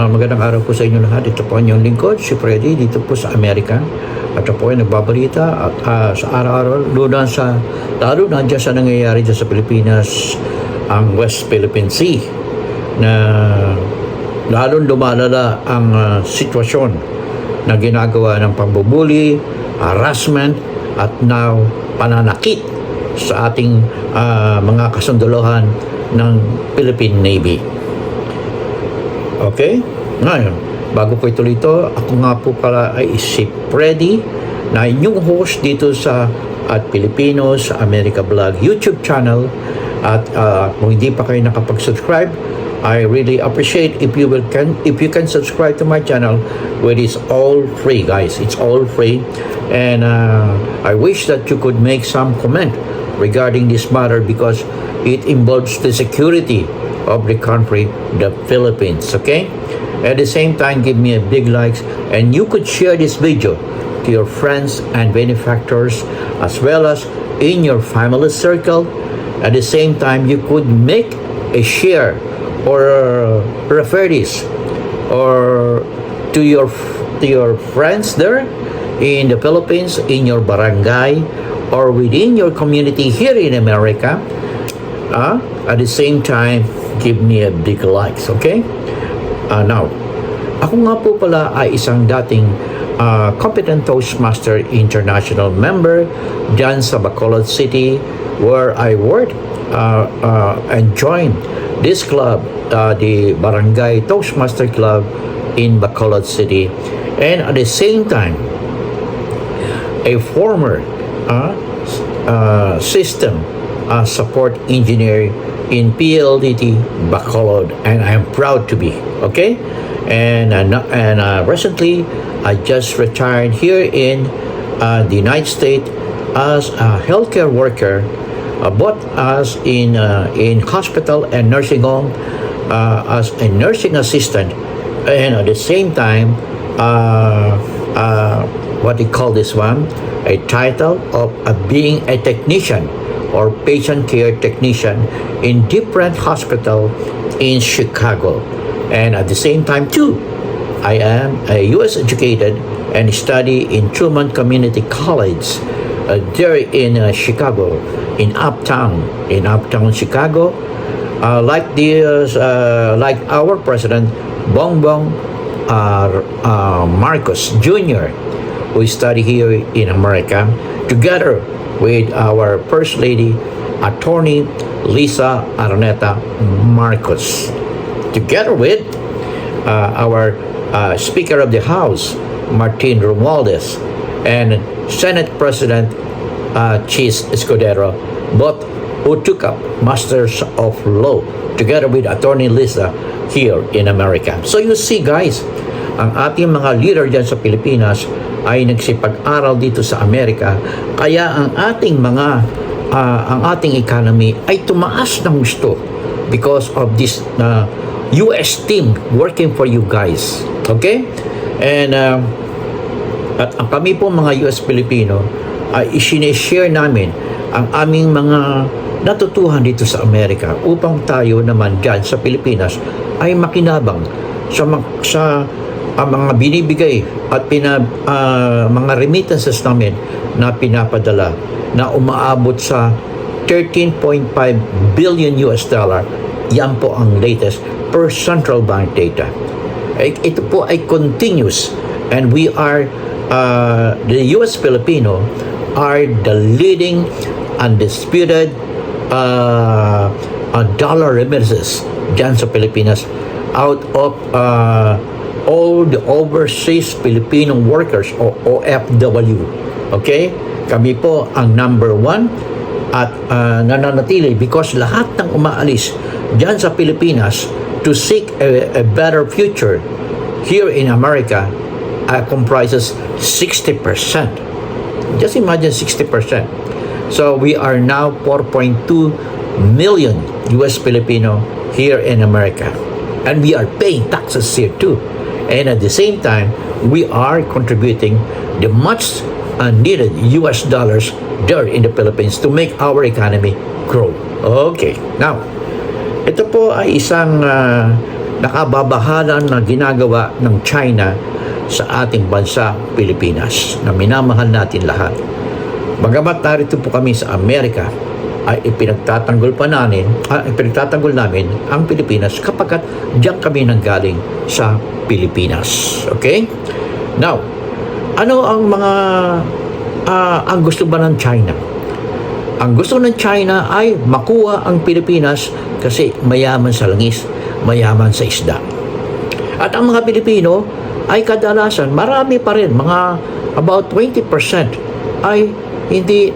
Magandang araw po sa inyo lahat. Ito po ang inyong lingkod, si Freddy, dito po sa Amerika. At ito po ay nagbabalita at sa araw-araw, lalo na dyan sa nangyayari dyan sa Pilipinas, ang West Philippine Sea, na lalong lumalala ang sitwasyon na ginagawa ng pambubuli, harassment, at now pananakit sa ating mga kasundalohan ng Philippine Navy. Okay? Ngayon, bago ko ituloy ito, ako nga po pala ay si Freddy, na inyong host dito sa at Pilipino sa America Vlog YouTube channel. At kung hindi pa kayo nakapag-subscribe, I really appreciate if you can subscribe to my channel, which is all free, guys. It's all free. And I wish that you could make some comment regarding this matter because it involves the security of the country, the Philippines, okay? At the same time, give me a big likes, and you could share this video to your friends and benefactors as well as in your family circle. At the same time, you could make a share or refer this or to your friends there in the Philippines, in your barangay, or within your community here in America. At the same time, give me a big likes, okay? Now, ako nga po pala ay isang dating competent Toastmaster International member dyan sa Bacolod City, where I worked and joined this club, the Barangay Toastmaster Club in Bacolod City. And at the same time, a former system support engineer in PLDT Bacolod, and I'm proud to be, okay? And recently I just retired here in the United States as a healthcare worker, both as in hospital and nursing home, as a nursing assistant, and at the same time what they call this one, a title of being a technician or patient care technician in different hospital in Chicago. And at the same time too, I am a U.S. educated and study in Truman Community College there in Chicago, in uptown Chicago, like our president Bongbong Marcos Jr., who study here in America, together with our First Lady, Attorney Lisa Araneta Marcos, together with our Speaker of the House, Martin Romualdez, and Senate President Chis Escudero, both who took up Masters of Law, together with Attorney Lisa here in America. So you see, guys, ang ating mga leader dyan sa Pilipinas ay nagsipag-aral dito sa Amerika, kaya ang ating economy ay tumaas ng gusto because of this US team working for you guys, okay? And at ang kami po mga US Pilipino ay isineshare namin ang aming mga natutuhan dito sa Amerika upang tayo naman dyan sa Pilipinas ay makinabang sa mga binibigay at mga remittances namin na pinapadala na umaabot sa 13.5 billion US dollar. Yan po ang latest per central bank data. Ito po ay continuous, and we are the US Filipino are the leading undisputed dollar remittances dyan sa Pilipinas out of all the overseas Filipino workers o OFW. Okay? Kami po ang number one at nananatili because lahat ng umaalis dyan sa Pilipinas to seek a better future here in America comprises 60%. Just imagine 60%. So we are now 4.2 million US Filipino here in America. And we are paying taxes here too. And at the same time, we are contributing the much needed US dollars there in the Philippines to make our economy grow. Okay, now, ito po ay isang nakababahala na ginagawa ng China sa ating bansa, Pilipinas, na minamahal natin lahat. Bagamat narito po kami sa Amerika, ay ipinagtatanggol namin ang Pilipinas kapag diyan kami nanggaling sa Pilipinas. Okay? Now, ano ang mga ang gusto ba ng China? Ang gusto ng China ay makuha ang Pilipinas kasi mayaman sa langis, mayaman sa isda. At ang mga Pilipino ay kadalasan, marami pa rin, mga about 20% ay hindi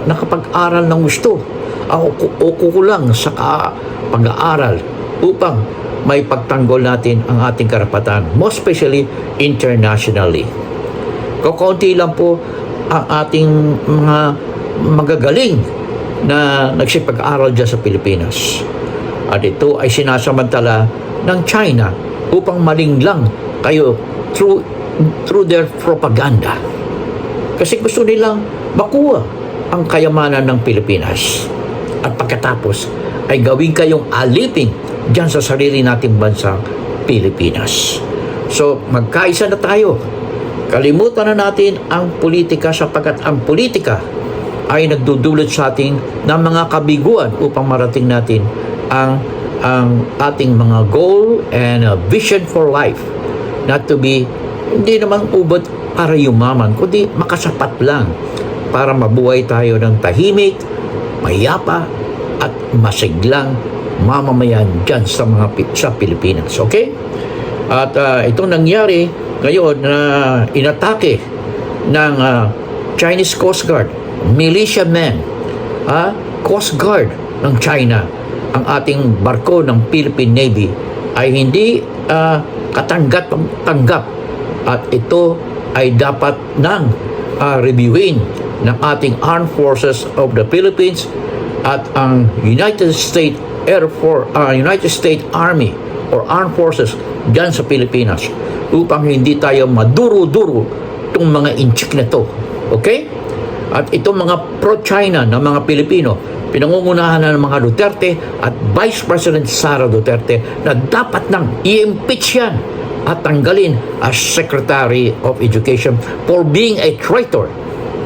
nakapag-aral ng gusto o kukulang sa pag-aaral upang may pagtanggol natin ang ating karapatan, most especially internationally. Kukunti lang po ang ating mga magagaling na nagsipag-aral dyan sa Pilipinas. At ito ay sinasamantala ng China upang malinglang kayo through their propaganda. Kasi gusto nilang makuha ang kayamanan ng Pilipinas. At pagkatapos ay gawin kayong alipin dyan sa sarili nating bansang Pilipinas. So, magkaisa na tayo. Kalimutan na natin ang politika sapagkat ang politika ay nagdudulot sa ating ng mga kabiguan upang marating natin ang ating mga goal and vision for life. Not to be, hindi naman ubod para yumaman, kundi makasapat lang para mabuhay tayo ng tahimik, mayapa, at masiglang mamamayan dyan sa Pilipinas. Okay? At itong nangyari ngayon na inatake ng Chinese Coast Guard, militiamen, Coast Guard ng China, ang ating barko ng Philippine Navy ay hindi katanggap-tanggap at ito ay dapat nang reviewin ng ating Armed Forces of the Philippines at ang United States Army or Armed Forces dyan sa Pilipinas upang hindi tayo maduro-duro itong mga inchik na to. Okay? At itong mga pro-China na mga Pilipino, pinangungunahan na ng mga Duterte at Vice President Sara Duterte na dapat nang i-impeach yan at tanggalin as Secretary of Education for being a traitor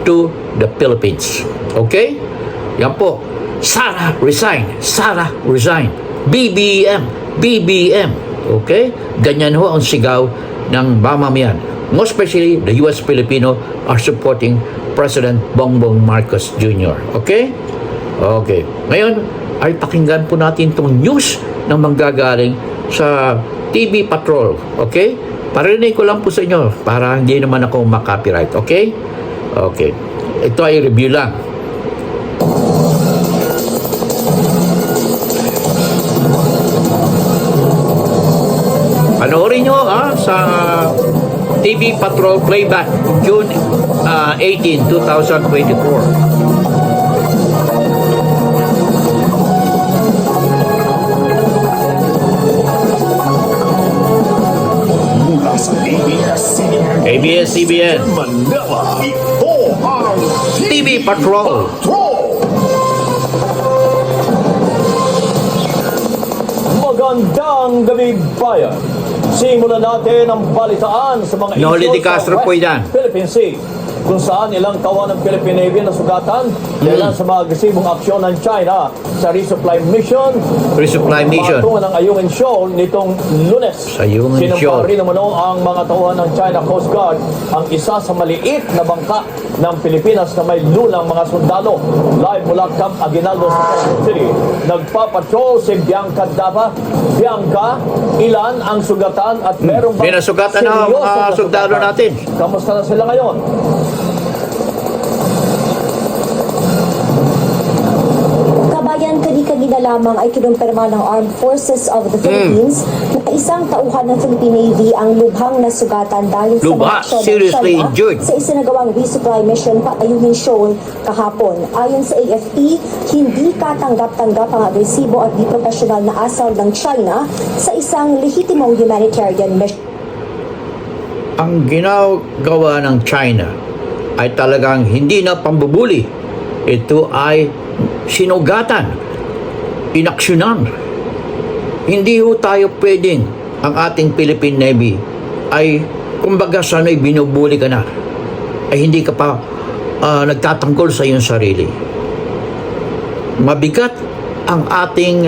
to the Philippines. Okay? Yan po. Sara resign. Sara resign. BBM. BBM. Okay? Ganyan ho ang sigaw ng mamamayan. Most especially, the US Filipino are supporting President Bongbong Marcos Jr. Okay? Okay. Ngayon, ay pakinggan po natin itong news na manggagaling sa TV Patrol. Okay? Parinig ko lang po sa inyo para hindi naman ako makopyright. Okay? Okay. Ito ay review lang. Panoorin nyo sa TV Patrol Playback June 18, 2024. ABS-CBN Manila, ito ang TV Patrol. Magandang gabi, bayan. Simulan natin ang balitaan sa mga Noli isyu Di Castro sa po West yan. Philippine Sea, kung saan ilang kawan ng Philippine Navy na sugatan dahil sa mga agresibong aksyon ng China sa resupply mission. Resupply mission. Patungan ng Ayungin Shoal nitong Lunes. Sa Ayungin Shoal. Sinampari naman ang mga tauhan ng China Coast Guard ang isa sa maliit na bangka ng Pilipinas na may lulang mga sundalo. Live mula Camp Aguinaldo sa Quezon City. Nagpapatrol si Bianca Dava. Bianca, ilan ang sugatan at merong bang Binasugatan na ang mga seryosong sundalo nasugatan? natin. Kamusta na sila ngayon? Kabayan, kani-kanina lamang ay kinumpirma ng Armed Forces of the Philippines na isang tauhan ng Philippine Navy ang lubhang nasugatan dahil sa Lubha, mga aksyon ng seriously China injured. sa isinagawang resupply mission Ayungin Shoal kahapon. Ayon sa AFP, hindi katanggap-tanggap ang agresibo at di professional na asal ng China sa isang lehitimong humanitarian mission. Ang ginagawa ng China ay talagang hindi na pambubuli. Ito ay sinugatan, inaksyonan. hindi ho tayo pwedeng ang ating Philippine Navy ay kumbaga sano'y binubuli ka na ay hindi ka pa nagtatanggol sa iyong sarili. Mabigat ang ating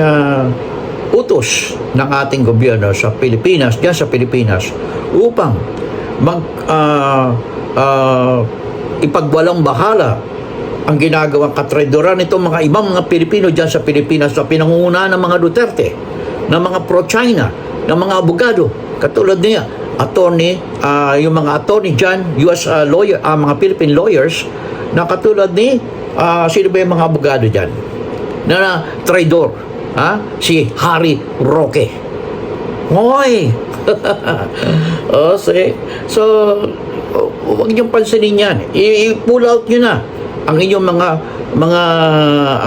utos ng ating gobyerno sa Pilipinas, diyan sa Pilipinas, upang ipagwalang bahala ang ginagawang katraidoran nitong mga ibang mga Pilipino diyan sa Pilipinas sa pinangungunahan ng mga Duterte, ng mga pro-China, ng mga abogado, katulad niya, attorney, yung mga attorney diyan, US lawyer, mga Philippine lawyers, na katulad ni, sino ba yung mga abogado diyan? Na traidor, si Harry Roque. Hoy! So, huwag niyong pansinin yan. I-pull out nyo na ang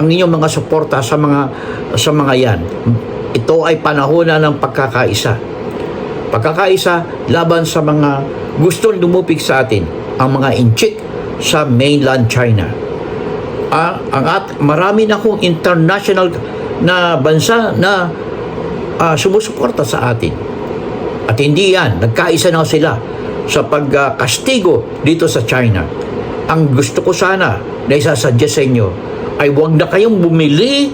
inyong mga suporta sa mga yan. Ito ay panahon na ng pagkakaisa. Pagkakaisa laban sa mga gustong lumupig sa atin, ang mga inchik sa mainland China. Marami na akong international na bansa na sumusuporta sa atin. At hindi yan, nagkaisa na sila sa pagkastigo dito sa China. Ang gusto ko sana na isasuggest sa inyo ay huwag na kayong bumili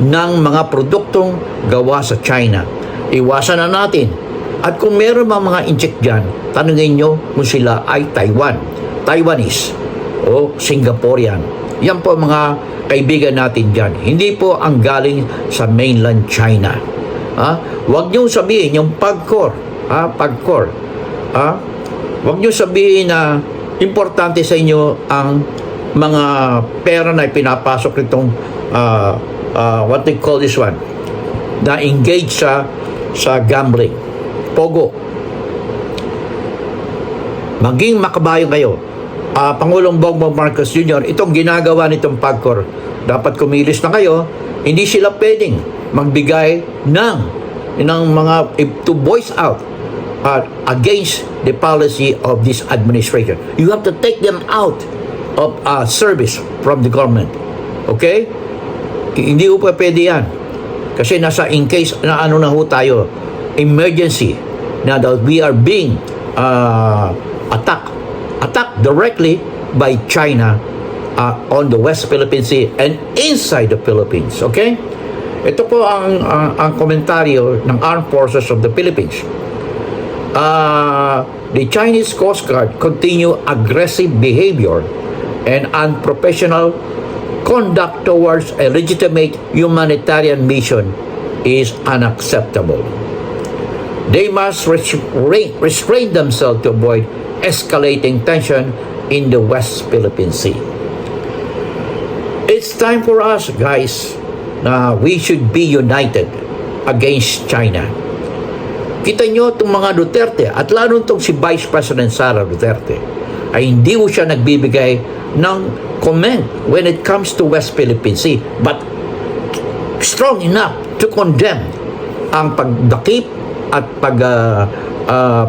ng mga produktong gawa sa China. Iwasan na natin. At kung meron mga incheck dyan, tanungin nyo kung sila ay Taiwanese o Singaporean. Yan po mga kaibigan natin dyan. Hindi po ang galing sa mainland China. Huwag nyo sabihin yung pagkor. Huwag nyo sabihin na importante sa inyo ang mga pera na pinapasok nitong what they call this one, na engage sa gambling, pogo. Maging makabayo kayo. Pangulong Bongbong Marcos Jr., itong ginagawa nitong pagkor, dapat kumilos na kayo. Hindi sila pwedeng magbigay ng mga to voice out against the policy of this administration. You have to take them out of service from the government. Okay? Hindi po pwede yan. Kasi nasa in case na na ho tayo, emergency, na that we are being attacked directly by China on the West Philippine Sea and inside the Philippines. Okay? Ito po ang komentaryo ng Armed Forces of the Philippines. The Chinese Coast Guard continue aggressive behavior and unprofessional conduct towards a legitimate humanitarian mission is unacceptable. They must restrain themselves to avoid escalating tension in the West Philippine Sea. It's time for us, guys, na we should be united against China. Kita nyo itong mga Duterte at lalo itong si Vice President Sara Duterte ay hindi mo siya nagbibigay ng comment when it comes to West Philippine Sea, but strong enough to condemn ang pagdakip at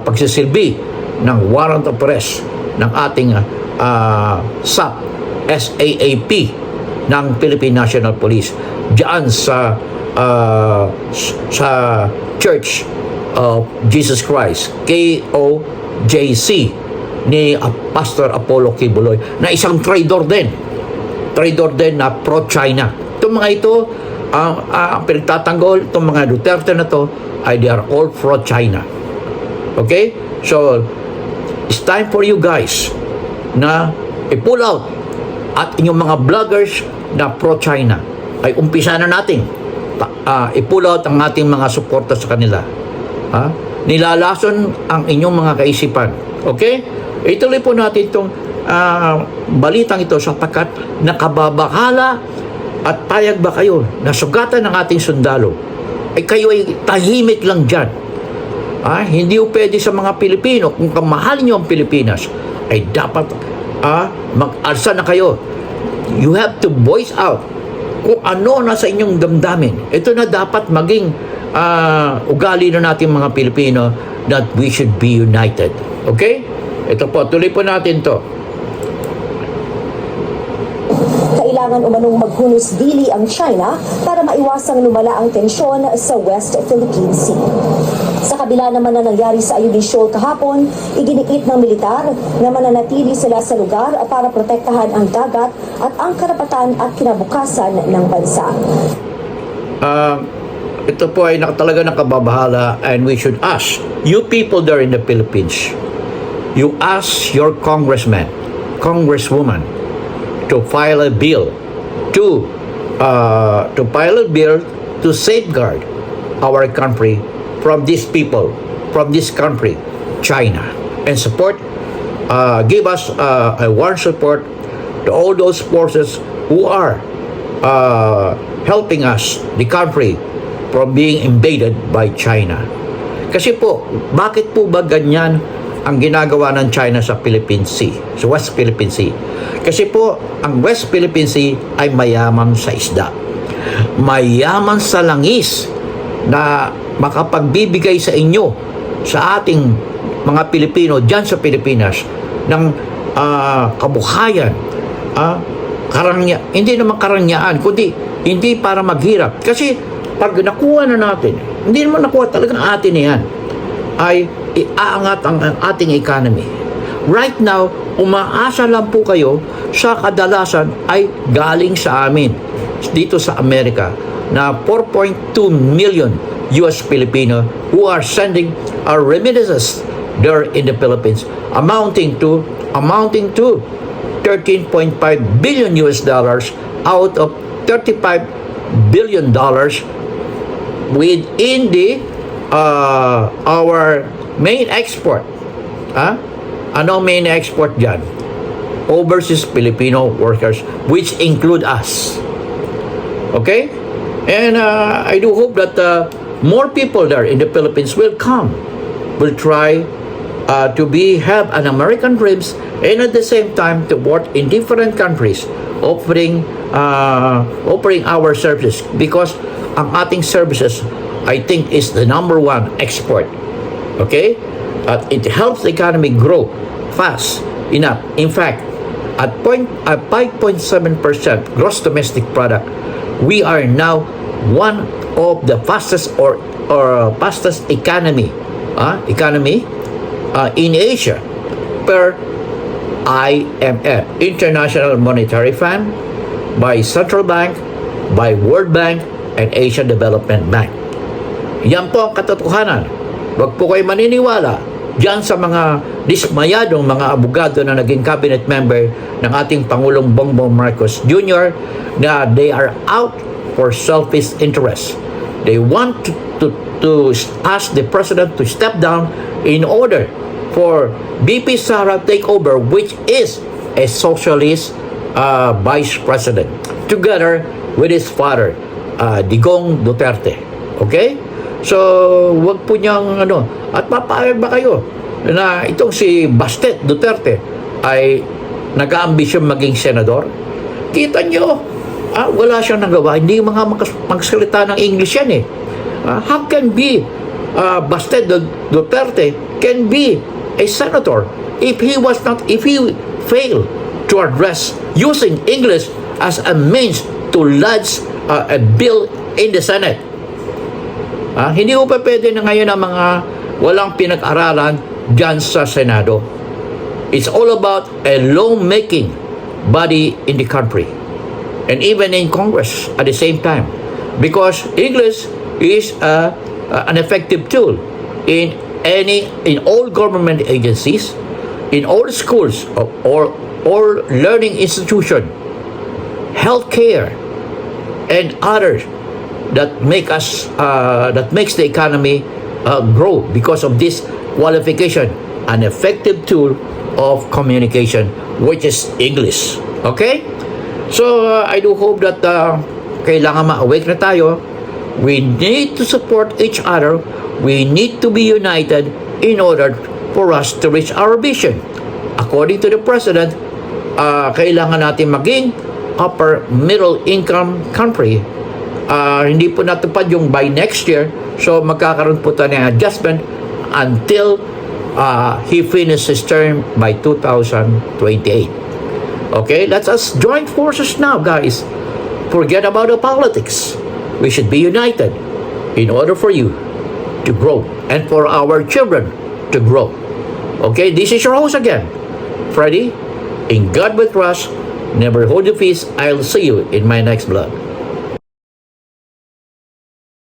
pagsisilbi ng warrant of arrest ng ating SAP ng Philippine National Police diyan sa Church of Jesus Christ, KOJC, ni Pastor Apollo Kibuloy, na isang traitor din na pro-China. Itong mga ito, ang pinagtatanggol, itong mga Duterte na to, ay they are all pro-China. Okay? So, it's time for you guys na i-pull out at inyong mga vloggers na pro-China ay umpisa na natin i-pull out ang ating mga suporta sa kanila. Nilalason ang inyong mga kaisipan. Okay? Ituloy po natin itong balitang ito sapagkat nakababahala at payag ba kayo na sugatan ng ating sundalo ay kayo ay tahimik lang dyan. Hindi po pwede sa mga Pilipino, kung kamahalin nyo ang Pilipinas ay dapat mag-alsa na kayo. You have to voice out kung ano nasa inyong damdamin. Ito na dapat maging ugali na natin mga Pilipino, that we should be united. Okay? Ito po, tuloy po natin to. kailangan umanong maghunos dili ang China para maiwasang lumala ang tensyon sa West Philippine Sea. Sa kabila naman na nangyari sa Ayungin Shoal kahapon, iginikit ng militar na mananatili sila sa lugar para protektahan ang dagat at ang karapatan at kinabukasan ng bansa. Ito po ay talaga nakababahala, and we should ask you people there in the Philippines, you ask your congressman, congresswoman to file a bill to safeguard our country from these people, from this country, China, and support, give us a warm support to all those forces who are helping us, the country, from being invaded by China. Kasi po, bakit po ba ganyan ang ginagawa ng China sa Philippine Sea, sa West Philippine Sea? Kasi po, ang West Philippine Sea ay mayaman sa isda. Mayaman sa langis na makapagbibigay sa inyo, sa ating mga Pilipino dyan sa Pilipinas, ng kabuhayan, hindi naman karangyaan, kundi hindi para maghirap. Kasi pag nakuha na natin, hindi naman nakuha talagang atin yan, ay iaangat ang ating economy. Right now, umaasa lang po kayo sa kadalasan ay galing sa amin dito sa Amerika na 4.2 million US Filipino who are sending our remittances there in the Philippines, amounting to 13.5 billion US dollars out of 35 billion dollars within the our main export. Ano main export dyan? Overseas Filipino workers, which include us. Okay? And I do hope that more people there in the Philippines will try to have an American dreams, and at the same time to work in different countries, offering our services, because ang ating services, I think, is the number one export. Okay? It helps the economy grow fast enough. In fact, at 5.7% gross domestic product, we are now one of the fastest fastest economy in Asia per IMF, International Monetary Fund, by Central Bank, by World Bank, and Asian Development Bank. Yan po ang katotohanan. Huwag po kayo maniniwala diyan sa mga dismayadong mga abogado na naging cabinet member ng ating Pangulong Bongbong Marcos Jr. na they are out for selfish interest. They want to ask the president to step down in order for BP Sara takeover, which is a socialist vice president, together with his father, Digong Duterte. Okay? So, wag po niyang at papayag ba kayo na itong si Bastet Duterte ay nag-aambisyon maging senador? Kita niyo, wala siyang nagawa. Hindi mga magsalita ng English yan eh. How can be Bastet Duterte can be a senator if he failed to address using English as a means to lodge a bill in the Senate? Hindi ko pa pwede na ngayon ang mga walang pinag-aralan dyan sa Senado. It's all about a law-making body in the country, and even in Congress at the same time, because English is an effective tool in all government agencies, in all schools, or learning institution, healthcare, and others that makes the economy grow because of this qualification, an effective tool of communication, which is English. Okay? So, I do hope that kailangan ma-awake na tayo. We need to support each other. We need to be united in order for us to reach our vision. According to the President, kailangan natin maging upper middle income country. Hindi po natupad yung by next year, so magkakaroon po tayo ng adjustment until he finishes his term by 2028. Okay, let us join forces now, guys. Forget about the politics. We should be united in order for you to grow and for our children to grow. Okay, this is your host again, Freddy. In God we trust. Never hold your peace. I'll see you in my next vlog.